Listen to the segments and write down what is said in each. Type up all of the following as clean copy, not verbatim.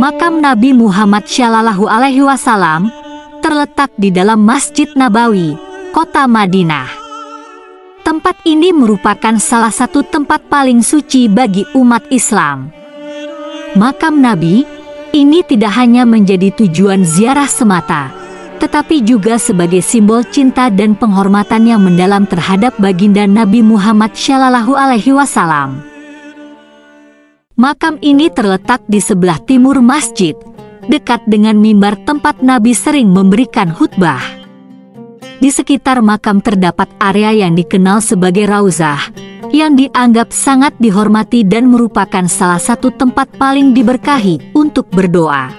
Makam Nabi Muhammad Shallallahu Alaihi Wasallam terletak di dalam Masjid Nabawi, kota Madinah. Tempat ini merupakan salah satu tempat paling suci bagi umat Islam. Makam Nabi ini tidak hanya menjadi tujuan ziarah semata, tetapi juga sebagai simbol cinta dan penghormatan yang mendalam terhadap baginda Nabi Muhammad Shallallahu Alaihi Wasallam. Makam ini terletak di sebelah timur masjid, dekat dengan mimbar tempat Nabi sering memberikan khutbah. Di sekitar makam terdapat area yang dikenal sebagai Rauzah, yang dianggap sangat dihormati dan merupakan salah satu tempat paling diberkahi untuk berdoa.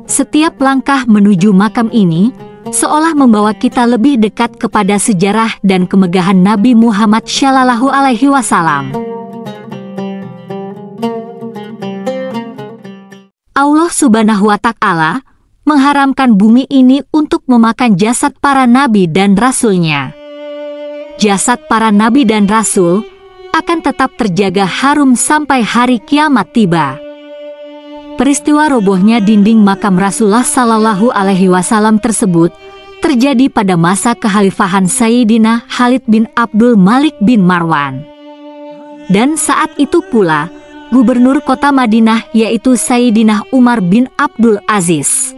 Setiap langkah menuju makam ini seolah membawa kita lebih dekat kepada sejarah dan kemegahan Nabi Muhammad Shallallahu Alaihi Wasallam. Allah Subhanahu wa Ta'ala mengharamkan bumi ini untuk memakan jasad para nabi dan rasulnya. Jasad para nabi dan rasul akan tetap terjaga harum sampai hari kiamat tiba. Peristiwa robohnya dinding makam Rasulullah Sallallahu Alaihi Wasallam tersebut terjadi pada masa kekhalifahan Sayyidina Khalid bin Abdul Malik bin Marwan. Dan saat itu pula Gubernur kota Madinah yaitu Sayyidina Umar bin Abdul Aziz.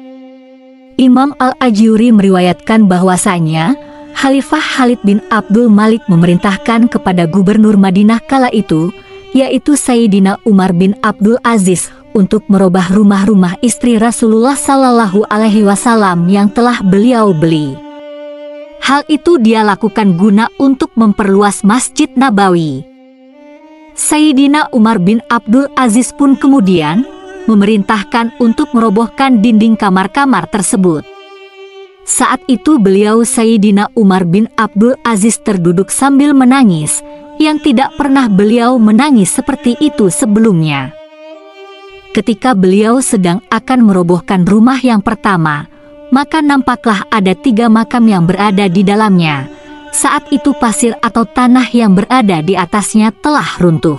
Imam Al-Ajuri meriwayatkan bahwasanya Khalifah Khalid bin Abdul Malik memerintahkan kepada Gubernur Madinah kala itu, yaitu Sayyidina Umar bin Abdul Aziz, untuk merubah rumah-rumah istri Rasulullah Sallallahu Alaihi Wasallam yang telah beliau beli. Hal itu dia lakukan guna untuk memperluas Masjid Nabawi. Sayyidina Umar bin Abdul Aziz pun kemudian memerintahkan untuk merobohkan dinding kamar-kamar tersebut. Saat itu beliau Sayyidina Umar bin Abdul Aziz terduduk sambil menangis, yang tidak pernah beliau menangis seperti itu sebelumnya. Ketika beliau sedang akan merobohkan rumah yang pertama, maka nampaklah ada 3 makam yang berada di dalamnya. Saat itu pasir atau tanah yang berada di atasnya telah runtuh.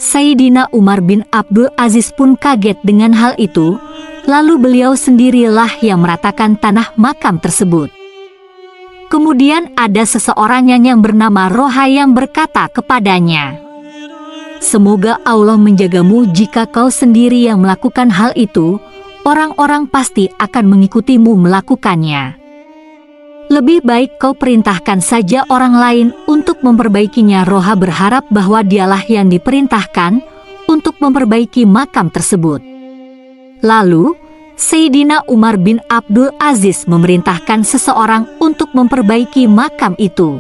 Sayyidina Umar bin Abdul Aziz pun kaget dengan hal itu, lalu beliau sendirilah yang meratakan tanah makam tersebut. Kemudian ada seseorang yang bernama Roha yang berkata kepadanya, "Semoga Allah menjagamu jika kau sendiri yang melakukan hal itu, orang-orang pasti akan mengikutimu melakukannya. Lebih baik kau perintahkan saja orang lain untuk memperbaikinya." Roha berharap bahwa dialah yang diperintahkan untuk memperbaiki makam tersebut. Lalu, Sayyidina Umar bin Abdul Aziz memerintahkan seseorang untuk memperbaiki makam itu.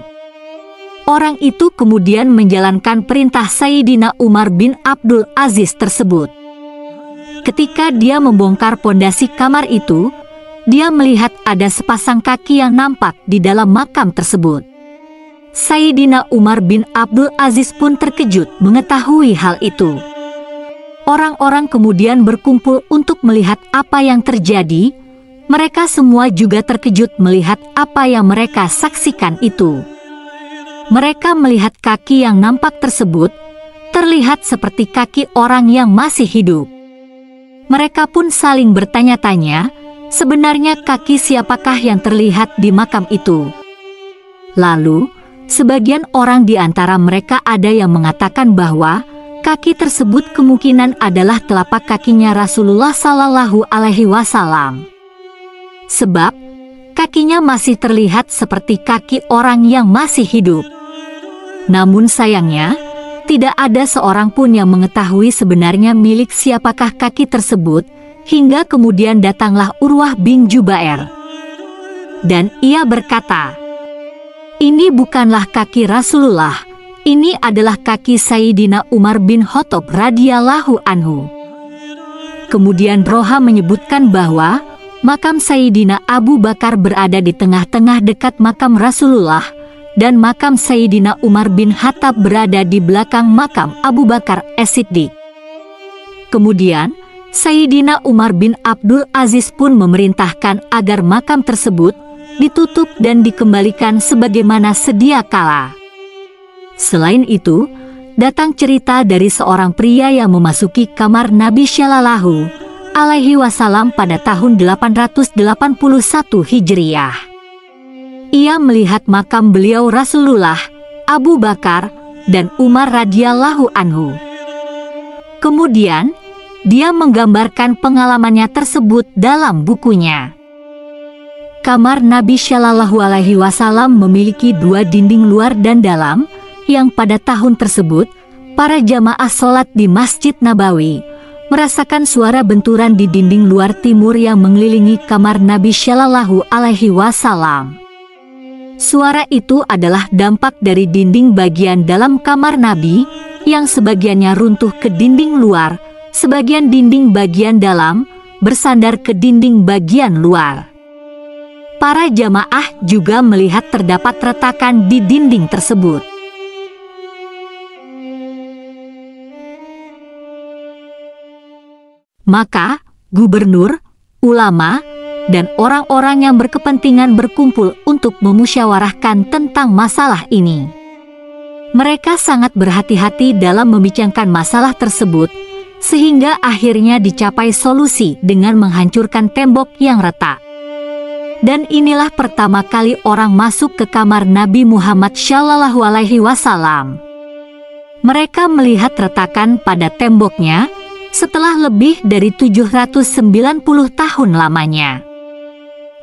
Orang itu kemudian menjalankan perintah Sayyidina Umar bin Abdul Aziz tersebut. Ketika dia membongkar pondasi kamar itu, dia melihat ada sepasang kaki yang nampak di dalam makam tersebut. Sayyidina Umar bin Abdul Aziz pun terkejut mengetahui hal itu. Orang-orang kemudian berkumpul untuk melihat apa yang terjadi. Mereka semua juga terkejut melihat apa yang mereka saksikan itu. Mereka melihat kaki yang nampak tersebut terlihat seperti kaki orang yang masih hidup. Mereka pun saling bertanya-tanya, sebenarnya kaki siapakah yang terlihat di makam itu? Lalu, sebagian orang di antara mereka ada yang mengatakan bahwa kaki tersebut kemungkinan adalah telapak kakinya Rasulullah Sallallahu Alaihi Wasallam. Sebab, kakinya masih terlihat seperti kaki orang yang masih hidup. Namun sayangnya, tidak ada seorang pun yang mengetahui sebenarnya milik siapakah kaki tersebut, hingga kemudian datanglah Urwah bin Jubair. Dan ia berkata, "Ini bukanlah kaki Rasulullah, ini adalah kaki Sayyidina Umar bin Khattab radhiyallahu anhu." Kemudian Roha menyebutkan bahwa makam Sayyidina Abu Bakar berada di tengah-tengah dekat makam Rasulullah, dan makam Sayyidina Umar bin Khattab berada di belakang makam Abu Bakar As-Siddiq. Kemudian Sayyidina Umar bin Abdul Aziz pun memerintahkan agar makam tersebut ditutup dan dikembalikan sebagaimana sedia kala. Selain itu, datang cerita dari seorang pria yang memasuki kamar Nabi Shallallahu Alaihi Wasallam pada tahun 881 Hijriah. Ia melihat makam beliau Rasulullah, Abu Bakar, dan Umar radhiyallahu anhu. Kemudian, dia menggambarkan pengalamannya tersebut dalam bukunya. Kamar Nabi Shallallahu Alaihi Wasallam memiliki 2 dinding luar dan dalam, yang pada tahun tersebut, para jamaah sholat di Masjid Nabawi merasakan suara benturan di dinding luar timur yang mengelilingi kamar Nabi Shallallahu Alaihi Wasallam. Suara itu adalah dampak dari dinding bagian dalam kamar Nabi, yang sebagiannya runtuh ke dinding luar, sebagian dinding bagian dalam bersandar ke dinding bagian luar. Para jamaah juga melihat terdapat retakan di dinding tersebut. Maka, gubernur, ulama, dan orang-orang yang berkepentingan berkumpul untuk memusyawarahkan tentang masalah ini. Mereka sangat berhati-hati dalam membicarakan masalah tersebut, sehingga akhirnya dicapai solusi dengan menghancurkan tembok yang retak. Dan inilah pertama kali orang masuk ke kamar Nabi Muhammad Shallallahu Alaihi Wasallam. Mereka melihat retakan pada temboknya setelah lebih dari 790 tahun lamanya.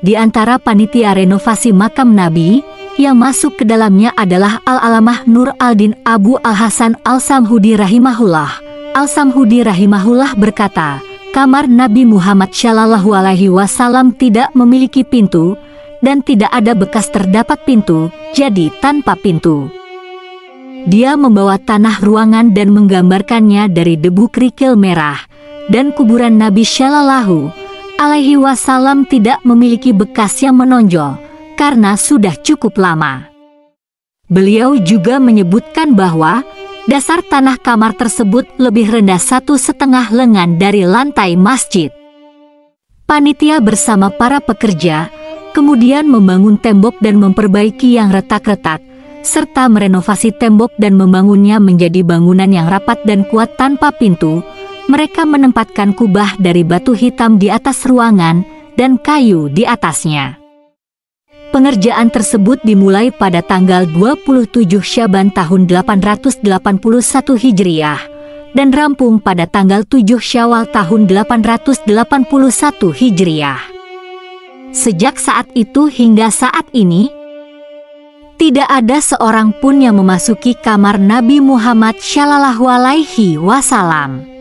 Di antara panitia renovasi makam Nabi yang masuk ke dalamnya adalah Al-Alamah Nur Al-Din Abu Al-Hasan Al-Samhudi rahimahullah. Al-Samhudi rahimahullah berkata, kamar Nabi Muhammad Shallallahu Alaihi Wasallam tidak memiliki pintu dan tidak ada bekas terdapat pintu, jadi tanpa pintu. Dia membawa tanah ruangan dan menggambarkannya dari debu kerikil merah, dan kuburan Nabi Shallallahu Alaihi Wasallam tidak memiliki bekas yang menonjol karena sudah cukup lama. Beliau juga menyebutkan bahwa dasar tanah kamar tersebut lebih rendah 1,5 lengan dari lantai masjid. Panitia bersama para pekerja kemudian membangun tembok dan memperbaiki yang retak-retak, serta merenovasi tembok dan membangunnya menjadi bangunan yang rapat dan kuat tanpa pintu. Mereka menempatkan kubah dari batu hitam di atas ruangan dan kayu di atasnya. Pengerjaan tersebut dimulai pada tanggal 27 Syaban tahun 881 Hijriah dan rampung pada tanggal 7 Syawal tahun 881 Hijriah. Sejak saat itu hingga saat ini, tidak ada seorang pun yang memasuki kamar Nabi Muhammad Shallallahu Alaihi Wasallam.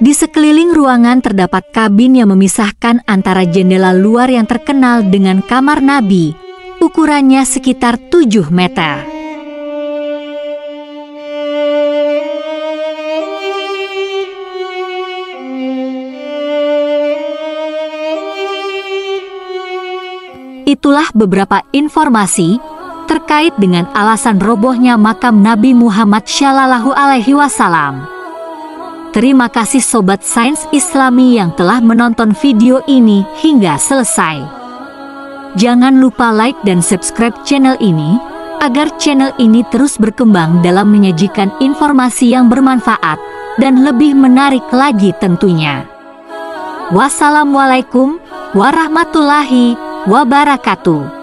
Di sekeliling ruangan terdapat kabin yang memisahkan antara jendela luar yang terkenal dengan kamar Nabi. Ukurannya sekitar 7 meter. Itulah beberapa informasi terkait dengan alasan robohnya makam Nabi Muhammad Shallallahu Alaihi Wasallam. Terima kasih Sobat Sains Islami yang telah menonton video ini hingga selesai. Jangan lupa like dan subscribe channel ini, agar channel ini terus berkembang dalam menyajikan informasi yang bermanfaat dan lebih menarik lagi tentunya. Wassalamualaikum warahmatullahi wabarakatuh.